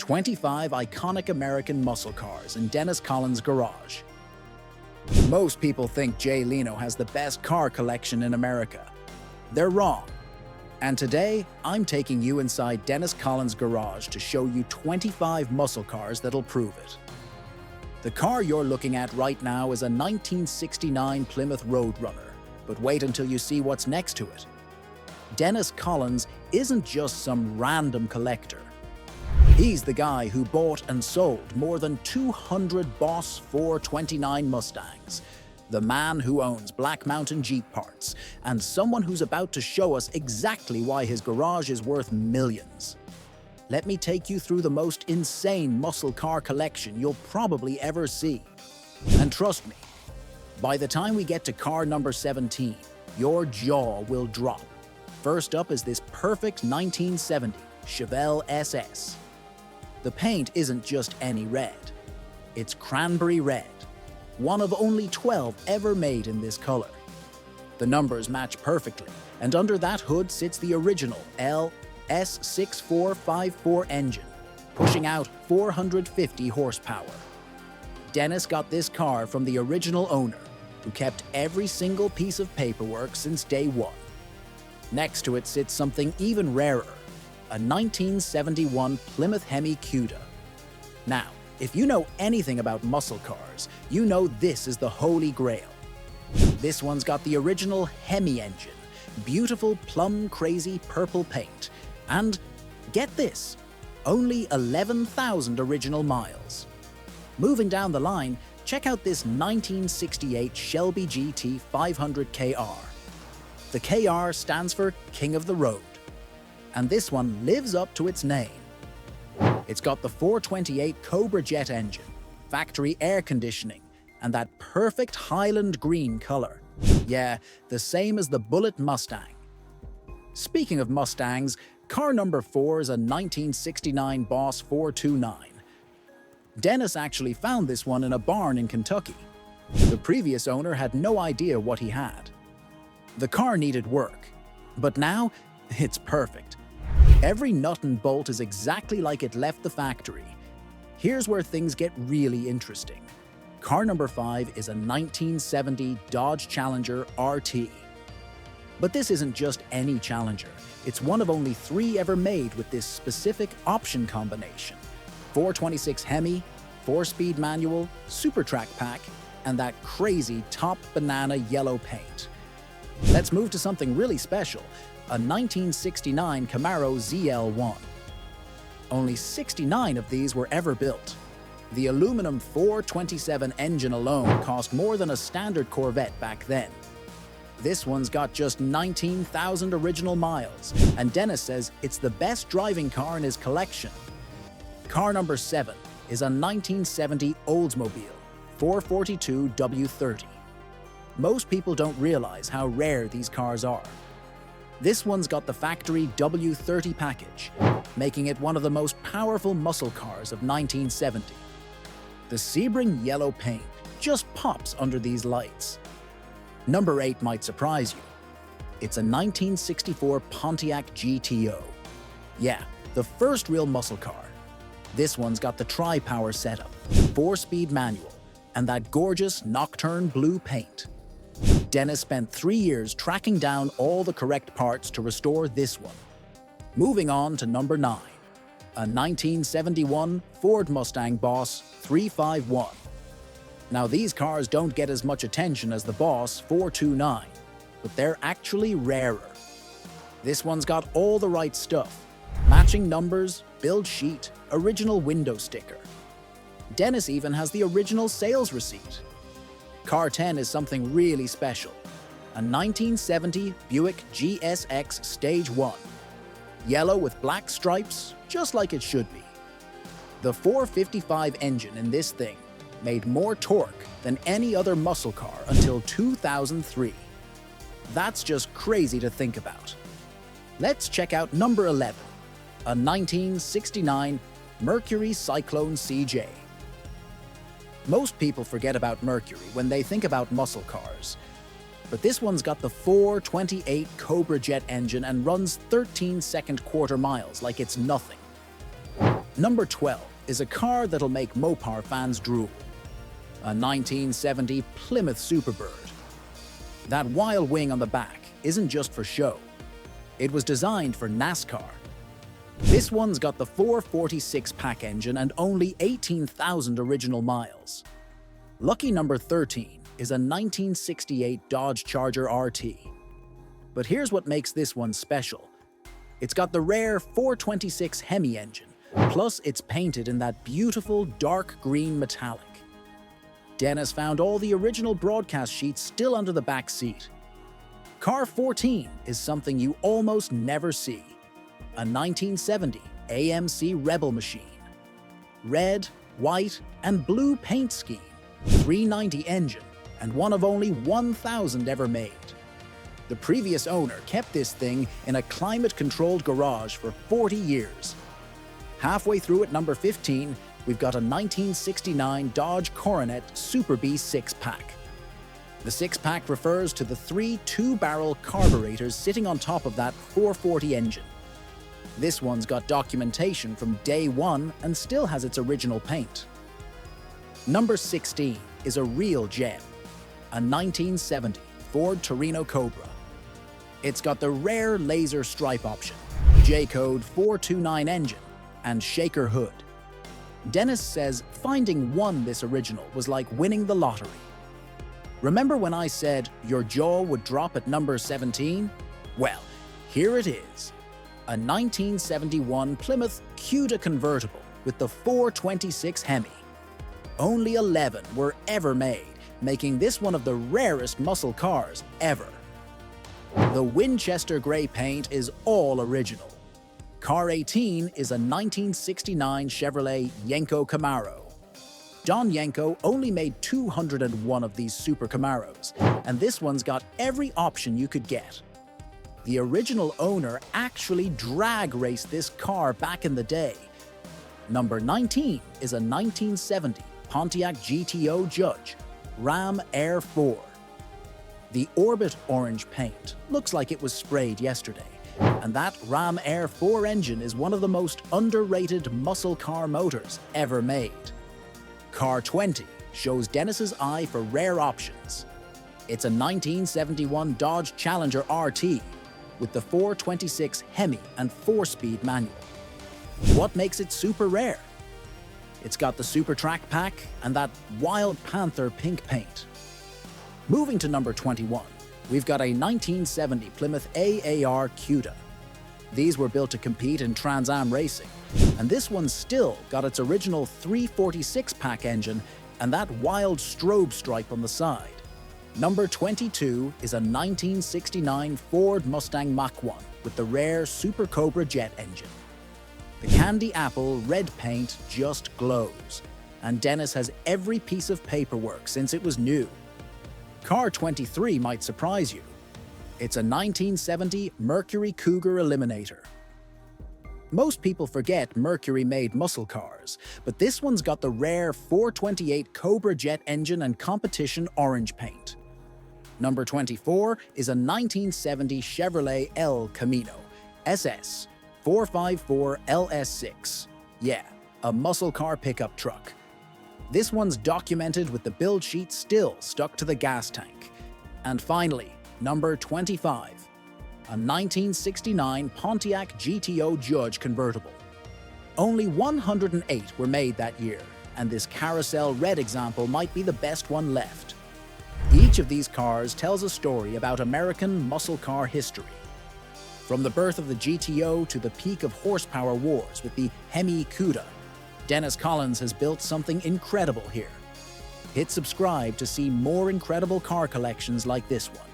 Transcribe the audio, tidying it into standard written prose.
25 iconic American muscle cars in Dennis Collins' garage. Most people think Jay Leno has the best car collection in America. They're wrong. And today, I'm taking you inside Dennis Collins' garage to show you 25 muscle cars that'll prove it. The car you're looking at right now is a 1969 Plymouth Roadrunner, but wait until you see what's next to it. Dennis Collins isn't just some random collector. He's the guy who bought and sold more than 200 Boss 429 Mustangs, the man who owns Black Mountain Jeep parts, and someone who's about to show us exactly why his garage is worth millions. Let me take you through the most insane muscle car collection you'll probably ever see. And trust me, by the time we get to car number 17, your jaw will drop. First up is this perfect 1970 Chevrolet SS. The paint isn't just any red. It's cranberry red, one of only 12 ever made in this color. The numbers match perfectly, and under that hood sits the original LS6454 engine, pushing out 450 horsepower. Dennis got this car from the original owner, who kept every single piece of paperwork since day one. Next to it sits something even rarer, a 1971 Plymouth Hemi Cuda. Now, if you know anything about muscle cars, you know this is the holy grail. This one's got the original Hemi engine, beautiful plum-crazy purple paint, and, get this, only 11,000 original miles. Moving down the line, check out this 1968 Shelby GT 500 KR. The KR stands for King of the Road, and this one lives up to its name. It's got the 428 Cobra jet engine, factory air conditioning, and that perfect Highland green color. Yeah, the same as the Bullet Mustang. Speaking of Mustangs, car number 4 is a 1969 Boss 429. Dennis actually found this one in a barn in Kentucky. The previous owner had no idea what he had. The car needed work, but now it's perfect. Every nut and bolt is exactly like it left the factory. Here's where things get really interesting. Car number 5 is a 1970 Dodge Challenger RT. But this isn't just any Challenger. It's one of only 3 ever made with this specific option combination. 426 Hemi, 4-speed manual, Super Track pack, and that crazy top banana yellow paint. Let's move to something really special, a 1969 Camaro ZL1. Only 69 of these were ever built. The aluminum 427 engine alone cost more than a standard Corvette back then. This one's got just 19,000 original miles, and Dennis says it's the best driving car in his collection. Car number 7 is a 1970 Oldsmobile 442 W30. Most people don't realize how rare these cars are. This one's got the factory W30 package, making it one of the most powerful muscle cars of 1970. The Sebring yellow paint just pops under these lights. Number 8 might surprise you. It's a 1964 Pontiac GTO. Yeah, the first real muscle car. This one's got the tri-power setup, 4-speed manual, and that gorgeous nocturne blue paint. Dennis spent 3 years tracking down all the correct parts to restore this one. Moving on to number 9, a 1971 Ford Mustang Boss 351. Now these cars don't get as much attention as the Boss 429, but they're actually rarer. This one's got all the right stuff, matching numbers, build sheet, original window sticker. Dennis even has the original sales receipt. Car 10 is something really special, a 1970 Buick GSX Stage 1. Yellow with black stripes, just like it should be. The 455 engine in this thing made more torque than any other muscle car until 2003. That's just crazy to think about. Let's check out number 11, a 1969 Mercury Cyclone CJ. Most people forget about Mercury when they think about muscle cars. But this one's got the 428 Cobra jet engine and runs 13-second quarter miles like it's nothing. Number 12 is a car that'll make Mopar fans drool. A 1970 Plymouth Superbird. That wild wing on the back isn't just for show. It was designed for NASCAR. This one's got the 446 pack engine and only 18,000 original miles. Lucky number 13 is a 1968 Dodge Charger RT. But here's what makes this one special. It's got the rare 426 Hemi engine, plus it's painted in that beautiful dark green metallic. Dennis found all the original broadcast sheets still under the back seat. Car 14 is something you almost never see. A 1970 AMC Rebel machine. Red, white, and blue paint scheme, 390 engine, and one of only 1,000 ever made. The previous owner kept this thing in a climate-controlled garage for 40 years. Halfway through at number 15, we've got a 1969 Dodge Coronet Super B 6-pack. The 6-pack refers to the 3 two-barrel carburetors sitting on top of that 440 engine. This one's got documentation from day one and still has its original paint. Number 16 is a real gem, a 1970 Ford Torino Cobra. It's got the rare laser stripe option, J-code 429 engine, and shaker hood. Dennis says finding this original was like winning the lottery. Remember when I said your jaw would drop at number 17? Well, here it is. A 1971 Plymouth Cuda convertible with the 426 Hemi. Only 11 were ever made, making this one of the rarest muscle cars ever. The Winchester gray paint is all original. Car 18 is a 1969 Chevrolet Yenko Camaro. Don Yenko only made 201 of these Super Camaros, and this one's got every option you could get. The original owner actually drag raced this car back in the day. Number 19 is a 1970 Pontiac GTO Judge, Ram Air 4. The Orbit orange paint looks like it was sprayed yesterday, and that Ram Air 4 engine is one of the most underrated muscle car motors ever made. Car 20 shows Dennis's eye for rare options. It's a 1971 Dodge Challenger RT with the 426 Hemi and 4-speed manual. What makes it super rare? It's got the Super Track pack and that Wild Panther pink paint. Moving to number 21, we've got a 1970 Plymouth AAR Cuda. These were built to compete in Trans Am racing, and this one's still got its original 346 pack engine and that wild strobe stripe on the side. Number 22 is a 1969 Ford Mustang Mach 1 with the rare Super Cobra jet engine. The candy apple red paint just glows, and Dennis has every piece of paperwork since it was new. Car 23 might surprise you. It's a 1970 Mercury Cougar Eliminator. Most people forget Mercury made muscle cars, but this one's got the rare 428 Cobra jet engine and competition orange paint. Number 24 is a 1970 Chevrolet El Camino SS 454 LS6. Yeah, a muscle car pickup truck. This one's documented with the build sheet still stuck to the gas tank. And finally, number 25, a 1969 Pontiac GTO Judge convertible. Only 108 were made that year, and this carousel red example might be the best one left. Each of these cars tells a story about American muscle car history. From the birth of the GTO to the peak of horsepower wars with the Hemi Cuda, Dennis Collins has built something incredible here. Hit subscribe to see more incredible car collections like this one.